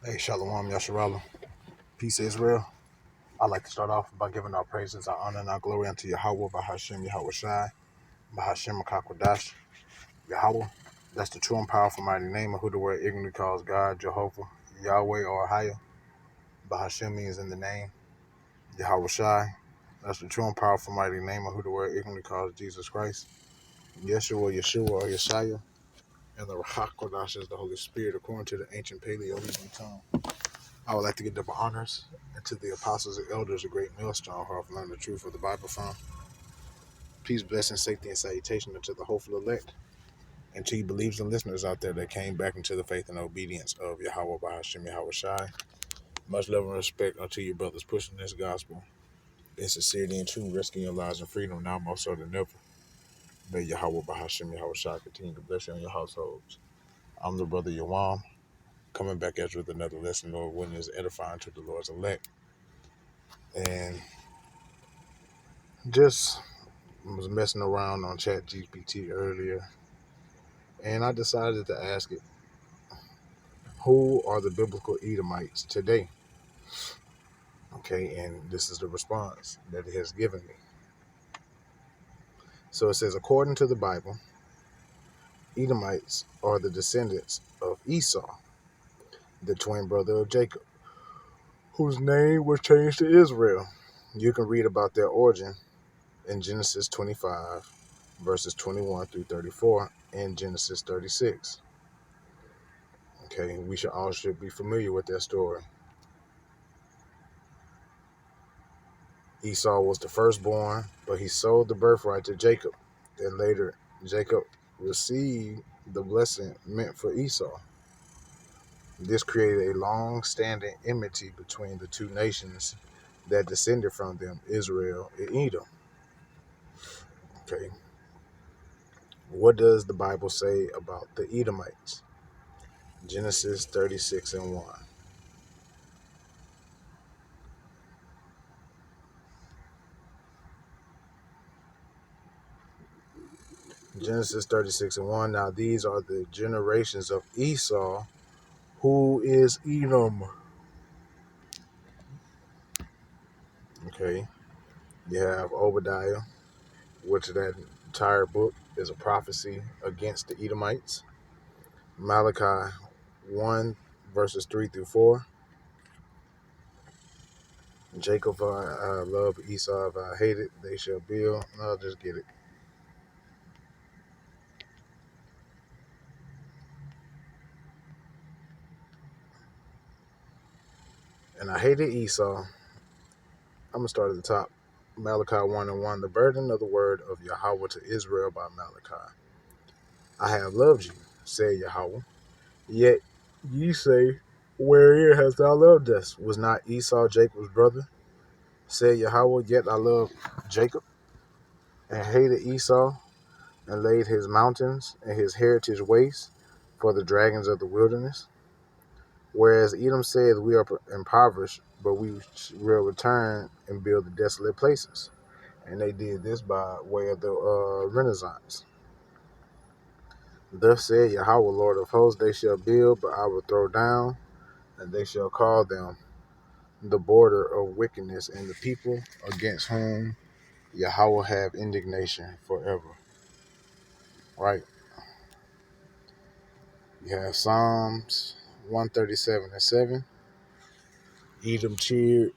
Hey, Shalom, Yasharala. Peace, Israel. I'd like to start off by giving our praises, our honor, and our glory unto Yahweh, Bahashem, Yahweh Shai, Bahashem, Makakwadash, Yahweh. That's the true and powerful mighty name of who the word ignorantly calls God, Jehovah, Yahweh, or Ahia. Bahashem means in the name, Yahweh Shai. That's the true and powerful mighty name of who the word ignorantly calls Jesus Christ, Yeshua, or Yeshaya. And the Rahakwadash is the Holy Spirit, according to the ancient Paleo-Hebrew tongue. I would like to give double honors to the apostles and elders, a great millstone, who have learned the truth of the Bible from. Peace, blessing, safety, and salutation unto the hopeful elect, and to you believers and listeners out there that came back into the faith and obedience of Yahweh Bahashim Yahweh Shai. Much love and respect unto you brothers pushing this gospel in sincerity and truth, risking your lives and freedom now more so than ever. May Yahweh Bahashim Yahweh Shai continue to bless you and your households. I'm the brother Yawam, coming back at you with another lesson, Lord, when is edifying to the Lord's elect. And just was messing around on ChatGPT earlier, and I decided to ask it, who are the biblical Edomites today? Okay, and this is the response that it has given me. So it says, according to the Bible, Edomites are the descendants of Esau, the twin brother of Jacob, whose name was changed to Israel. You can read about their origin in Genesis 25, verses 21 through 34, and Genesis 36. Okay, we should be familiar with their story. Esau was the firstborn, but he sold the birthright to Jacob. And later, Jacob received the blessing meant for Esau. This created a long-standing enmity between the two nations that descended from them, Israel and Edom. Okay, what does the Bible say about the Edomites? Genesis 36 and 1. Genesis 36 and 1. Now these are the generations of Esau, who is Edom. Okay, you have Obadiah, which that entire book is a prophecy against the Edomites. Malachi 1, verses 3 through 4. Jacob I love, Esau if I hate it, they shall build. I'll just get it. And I hated Esau. I'm going to start at the top. Malachi 1 and 1. The burden of the word of Yahweh to Israel by Malachi. I have loved you, said Yahweh. Yet ye say, wherein hast thou loved us? Was not Esau Jacob's brother? Said Yahweh, yet I loved Jacob and hated Esau, and laid his mountains and his heritage waste for the dragons of the wilderness. Whereas Edom said, we are impoverished, but we will return and build the desolate places. And they did this by way of the Renaissance. Thus said Yahweh, Lord of hosts, they shall build, but I will throw down, and they shall call them the border of wickedness, and the people against whom Yahweh have indignation forever. Right? You have Psalms 137 and 7. Edom cheered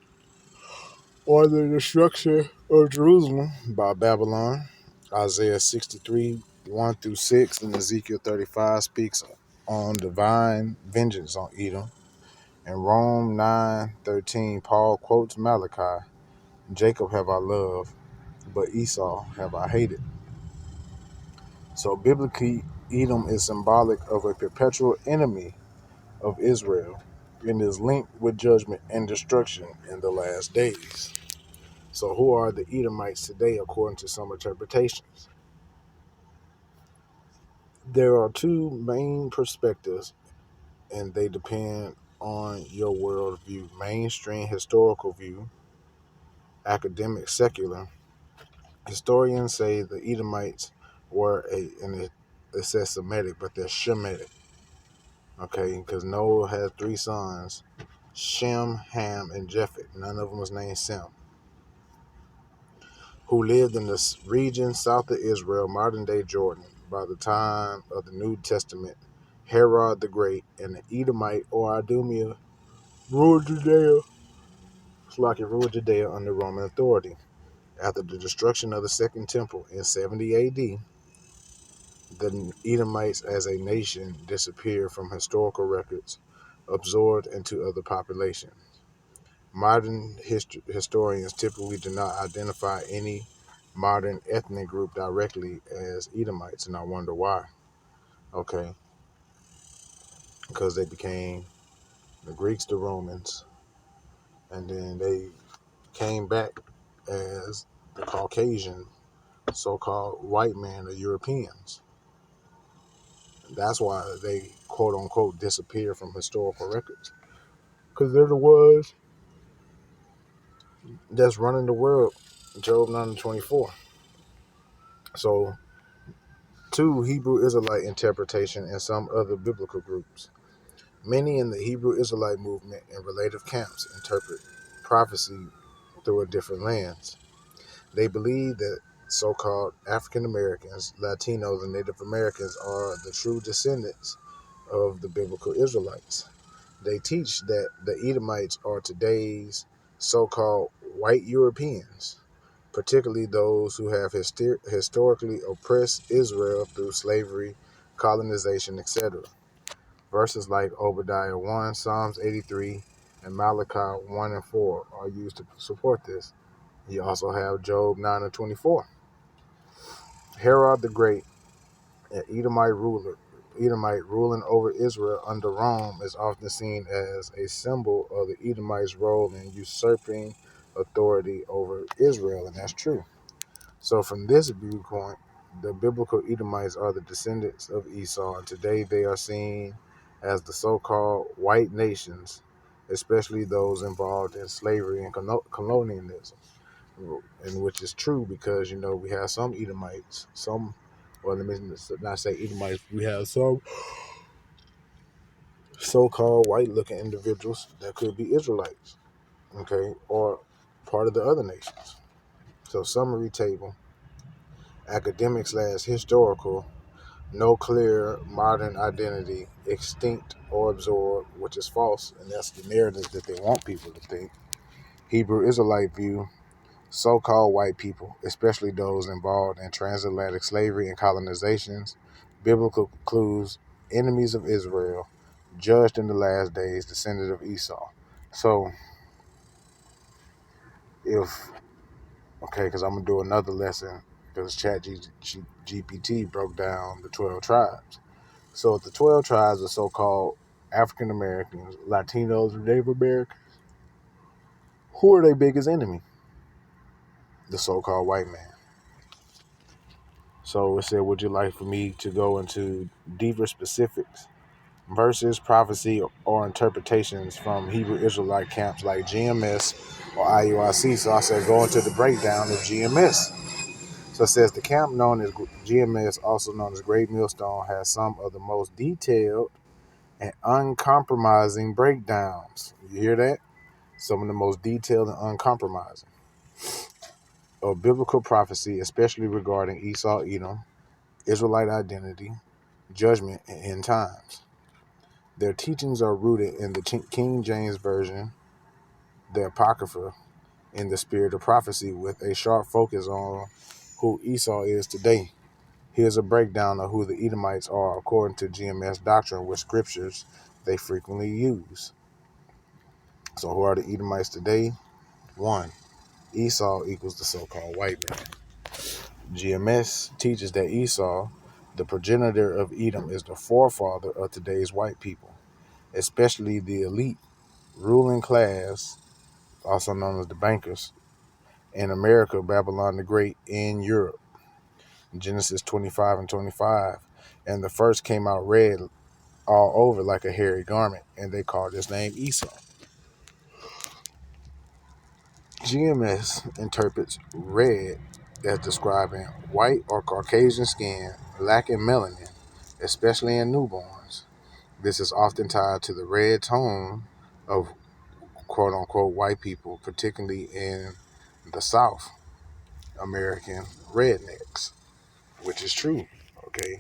on the destruction of Jerusalem by Babylon. Isaiah 63, 1 through 6, and Ezekiel 35 speaks on divine vengeance on Edom. In Rome 9:13, Paul quotes Malachi, Jacob have I loved, but Esau have I hated. So biblically, Edom is symbolic of a perpetual enemy of Israel and is linked with judgment and destruction in the last days. So who are the Edomites today according to some interpretations? There are two main perspectives, and they depend on your worldview. Mainstream historical view, academic secular. Historians say the Edomites were and it says Semitic, but they're Shemitic. Okay, because Noah had three sons, Shem, Ham, and Japheth. None of them was named Sem, who lived in the region south of Israel, modern-day Jordan. By the time of the New Testament, Herod the Great and the Edomite or Idumea ruled Judea. Slaki ruled Judea under Roman authority. After the destruction of the Second Temple in 70 AD, the Edomites as a nation disappeared from historical records, absorbed into other populations. Modern historians typically do not identify any modern ethnic group directly as Edomites, and I wonder why. Okay, because they became the Greeks, the Romans, and then they came back as the Caucasian, so-called white man or Europeans. That's why they quote unquote disappear from historical records. Because they're the ones that's running the world. Job 9:24. So, two, Hebrew Israelite interpretation and some other biblical groups. Many in the Hebrew Israelite movement and related camps interpret prophecy through a different lens. They believe that so-called African Americans, Latinos, and Native Americans are the true descendants of the biblical Israelites. They teach that the Edomites are today's so-called white Europeans, particularly those who have historically oppressed Israel through slavery, colonization, etc. Verses like Obadiah 1, Psalms 83, and Malachi 1 and 4 are used to support this. You also have Job 9 and 24. Herod the Great, an Edomite ruling over Israel under Rome, is often seen as a symbol of the Edomites' role in usurping authority over Israel, and that's true. So, from this viewpoint, the biblical Edomites are the descendants of Esau, and today they are seen as the so-called white nations, especially those involved in slavery and colonialism, and which is true because we have some Edomites, well, let me not say Edomites, we have some so-called white-looking individuals that could be Israelites, okay, or part of the other nations. So, summary table, academic/historical. No clear modern identity, extinct or absorbed, which is false, and that's the narrative that they want people to think. Hebrew Israelite view, so-called white people, especially those involved in transatlantic slavery and colonizations. Biblical clues, enemies of Israel, judged in the last days, descendant of Esau. So, because I'm going to do another lesson, because ChatGPT broke down the 12 tribes. So the 12 tribes are so-called African Americans, Latinos, and Native Americans. Who are their biggest enemy? The so-called white man. So it said, would you like for me to go into deeper specifics, verses, prophecy, or interpretations from Hebrew Israelite camps like GMS or IUIC? So I said, go into the breakdown of GMS. So it says the camp known as GMS, also known as Great Millstone, has some of the most detailed and uncompromising breakdowns. You hear that? Some of the most detailed and uncompromising of biblical prophecy, especially regarding Esau, Edom, Israelite identity, judgment, and end times. Their teachings are rooted in the King James Version, the Apocrypha, in the spirit of prophecy, with a sharp focus on who Esau is today. Here's a breakdown of who the Edomites are according to GMS doctrine, with scriptures they frequently use. So who are the Edomites today? 1. Esau equals the so-called white man. GMS teaches that Esau, the progenitor of Edom, is the forefather of today's white people, especially the elite ruling class, also known as the bankers, in America, Babylon the Great, in Europe. Genesis 25 and 25. And the first came out red all over like a hairy garment, and they called his name Esau. GMS interprets red as describing white or Caucasian skin lacking melanin, especially in newborns. This is often tied to the red tone of quote unquote white people, particularly in the South American rednecks, which is true, okay?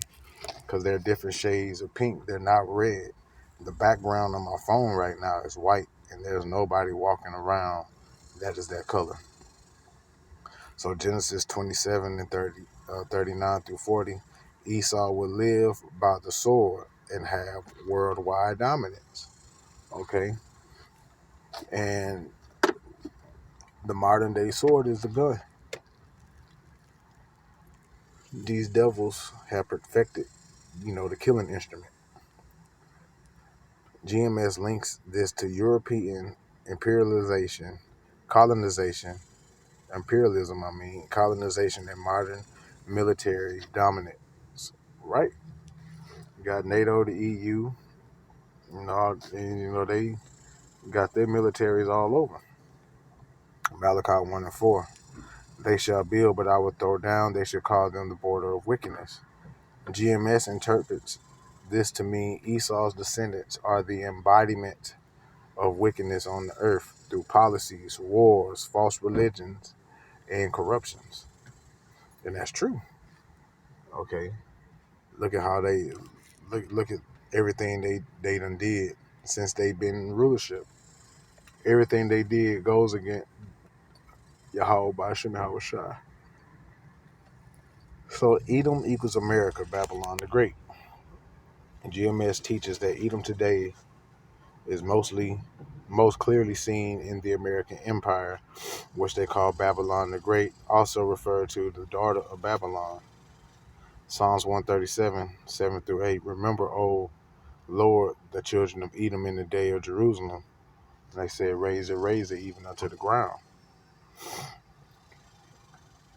Because they're different shades of pink. They're not red. The background on my phone right now is white, and there's nobody walking around that is that color. So Genesis 27 and 39 through 40, Esau would live by the sword and have worldwide dominance. Okay, and the modern day sword is the gun. These devils have perfected, the killing instrument. GMS links this to European imperialization, colonization, colonization and modern military dominance. Right? You got NATO, the EU, they got their militaries all over. Malachi 1 and 4. They shall build, but I will throw down. They shall call them the border of wickedness. GMS interprets this to mean Esau's descendants are the embodiment of wickedness on the earth through policies, wars, false religions, and corruptions. And that's true. Okay. Look at how they look at everything they done did since they've been in rulership. Everything they did goes against Yahweh Bashim Yahweh Shai. So Edom equals America, Babylon the Great. GMS teaches that Edom today is most clearly seen in the American Empire, which they call Babylon the Great, also referred to the daughter of Babylon. Psalms 137, 7 through 8. Remember, O Lord, the children of Edom in the day of Jerusalem. And they said, raise it, even unto the ground.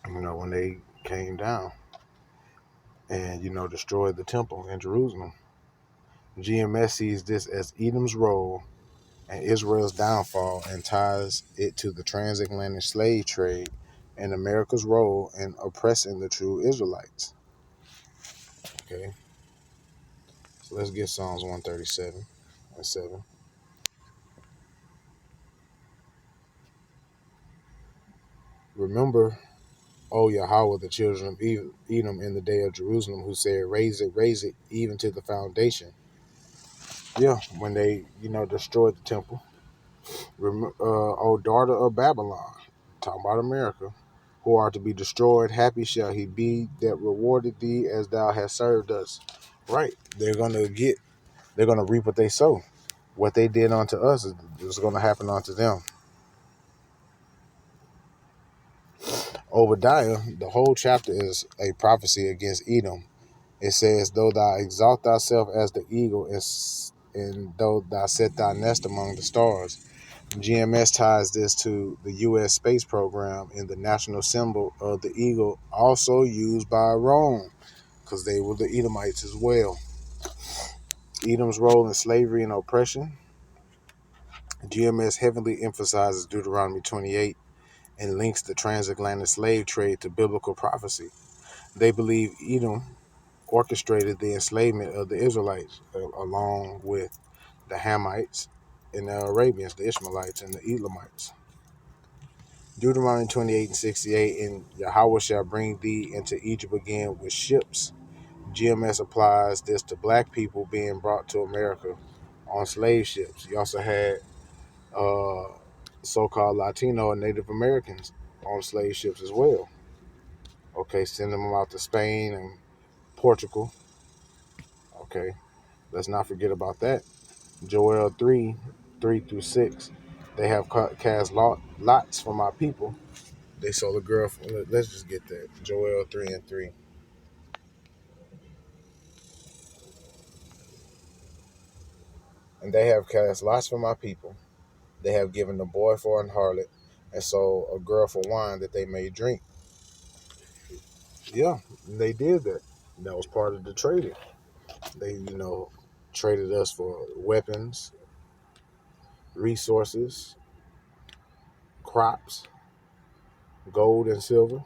When they came down and, destroyed the temple in Jerusalem. GMS sees this as Edom's role and Israel's downfall and ties it to the transatlantic slave trade and America's role in oppressing the true Israelites. Okay, so let's get Psalms 137 and 7. Remember, O Yahweh, the children of Edom in the day of Jerusalem, who said, raise it, even to the foundation. Yeah, when they, destroyed the temple. O daughter of Babylon, talking about America, who are to be destroyed, happy shall he be that rewarded thee as thou hast served us. Right. They're gonna reap what they sow. What they did unto us is gonna happen unto them. Obadiah, the whole chapter is a prophecy against Edom. It says, though thou exalt thyself as the eagle, and though thou set thy nest among the stars. GMS ties this to the U.S. space program and the national symbol of the eagle, also used by Rome, because they were the Edomites as well. Edom's role in slavery and oppression. GMS heavily emphasizes Deuteronomy 28 and links the transatlantic slave trade to biblical prophecy. They believe Edom orchestrated the enslavement of the Israelites, along with the Hamites and the Arabians, the Ishmaelites and the Elamites. Deuteronomy 28 and 68, and Yahweh shall bring thee into Egypt again with ships. GMS applies this to black people being brought to America on slave ships. You also had so-called Latino and Native Americans on slave ships as well. Okay, sending them out to Spain and Portugal. Okay, let's not forget about that. Joel 3, 3 through 6. They have cast lots for my people. They sold a girl. Let's just get that. Joel 3 and 3. And they have cast lots for my people. They have given the boy for an harlot, and sold a girl for wine that they may drink. Yeah, they did that. That was part of the trading. They, traded us for weapons, resources, crops, gold and silver.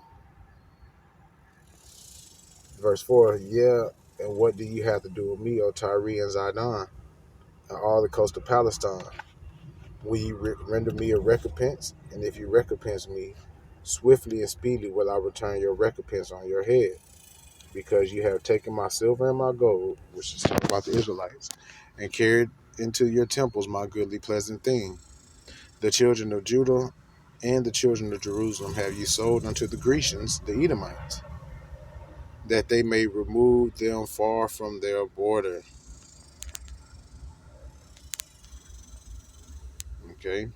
Verse 4, yeah, and what do you have to do with me, O Tyre and Zidon? and all the coast of Palestine. Will you render me a recompense? And if you recompense me, swiftly and speedily will I return your recompense on your head, because you have taken my silver and my gold, which is talking about the Israelites, and carried into your temples my goodly pleasant thing. The children of Judah and the children of Jerusalem have you sold unto the Grecians, the Edomites, that they may remove them far from their border. Okay,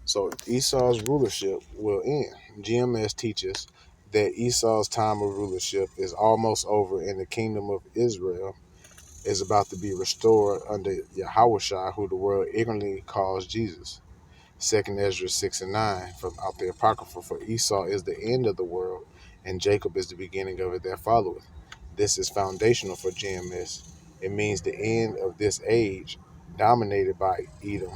so Esau's rulership will end. GMS teaches that Esau's time of rulership is almost over, and the kingdom of Israel is about to be restored under Yahushua, who the world ignorantly calls Jesus. Second Ezra 6 and 9 from out the Apocrypha, for Esau is the end of the world, and Jacob is the beginning of it that followeth. This is foundational for GMS. It means the end of this age, dominated by Edom,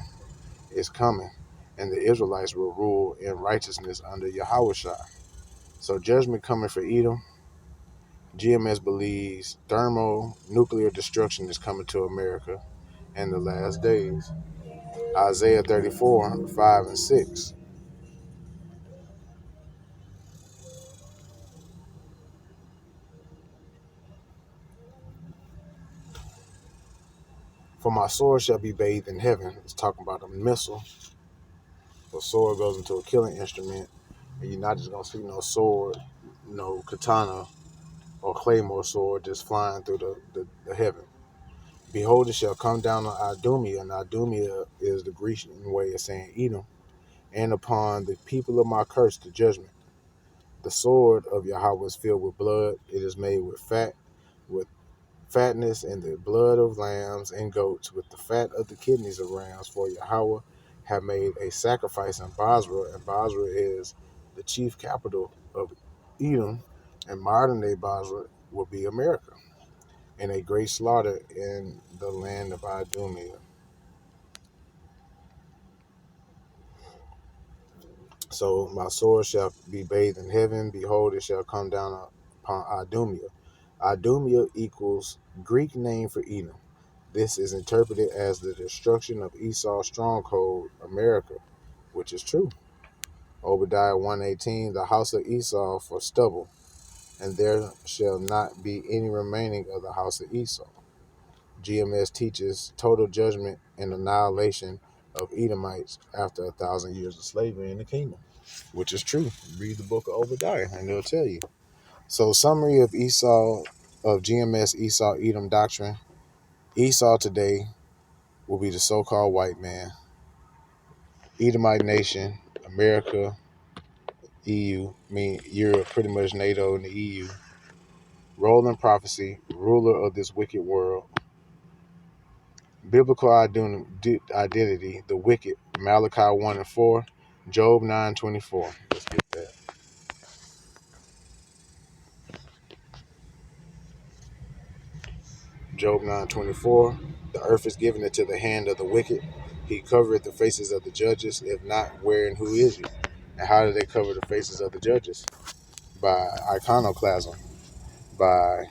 is coming, and the Israelites will rule in righteousness under Yahushua. So judgment coming for Edom. GMS believes thermonuclear destruction is coming to America in the last days. Isaiah 34, 5 and 6. For my sword shall be bathed in heaven. It's talking about a missile. The sword goes into a killing instrument, and you're not just going to see no sword, no katana or claymore sword just flying through the heaven. Behold, it shall come down on Idumea, and Idumea is the Grecian way of saying Edom, and upon the people of my curse the judgment. The sword of Yahweh is filled with blood. It is made with fat, with fatness and the blood of lambs and goats, with the fat of the kidneys of rams. For Yahweh have made a sacrifice in Basra, and Basra is the chief capital of Edom, and modern day Basra will be America, and a great slaughter in the land of Idumea. So my sword shall be bathed in heaven. Behold, it shall come down upon Idumea. Idumea equals Greek name for Edom. This is interpreted as the destruction of Esau's stronghold, America, which is true. Obadiah 1:18, the house of Esau for stubble, and there shall not be any remaining of the house of Esau. GMS teaches total judgment and annihilation of Edomites after 1,000 years of slavery in the kingdom, which is true. Read the book of Obadiah, and they'll tell you. So, summary of GMS Esau Edom doctrine. Esau today will be the so-called white man. Edomite nation, America, EU, mean Europe, pretty much NATO and the EU. Rolling prophecy, ruler of this wicked world. Biblical identity, the wicked, Malachi 1 and 4, Job 9:24. Let's get that. Job 9:24. The earth is given into the hand of the wicked. He covereth the faces of the judges. If not, where and who is he? And how do they cover the faces of the judges? By iconoclasm, by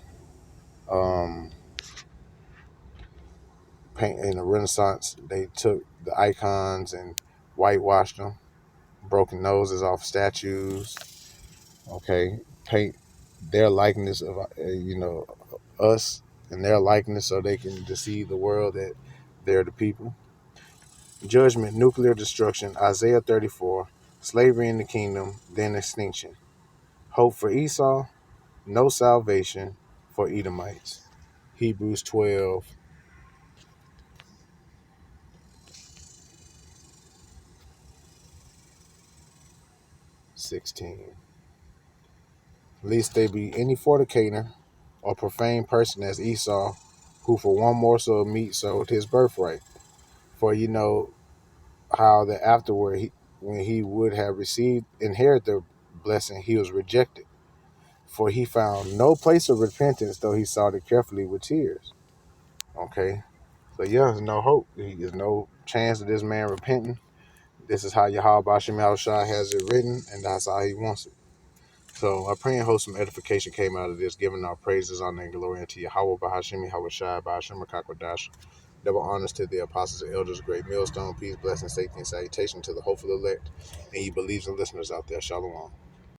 um, paint. In the Renaissance, they took the icons and whitewashed them, broken noses off statues. Okay, paint their likeness of us and their likeness, so they can deceive the world that they're the people. Judgment, nuclear destruction, Isaiah 34, slavery in the kingdom, then extinction. Hope for Esau, no salvation for Edomites. Hebrews 12:16. Lest there be any fornicator or profane person as Esau, who for one morsel of meat sold his birthright. For you know how that afterward, when he would have received inherit the blessing, he was rejected. For he found no place of repentance, though he sought it carefully with tears. Okay, so yeah, there's no hope. There's no chance of this man repenting. This is how Yahweh Bashim Yahushua has it written, and that's how he wants it. So I pray and hope some edification came out of this, giving our praises, honor, and glory unto Yahweh Bahashim Yahushua Bahashim Makakwadash. Double honors to the apostles and elders, great millstone, peace, blessing, safety, and salutation to the hopeful elect, and ye believers and listeners out there. Shalom.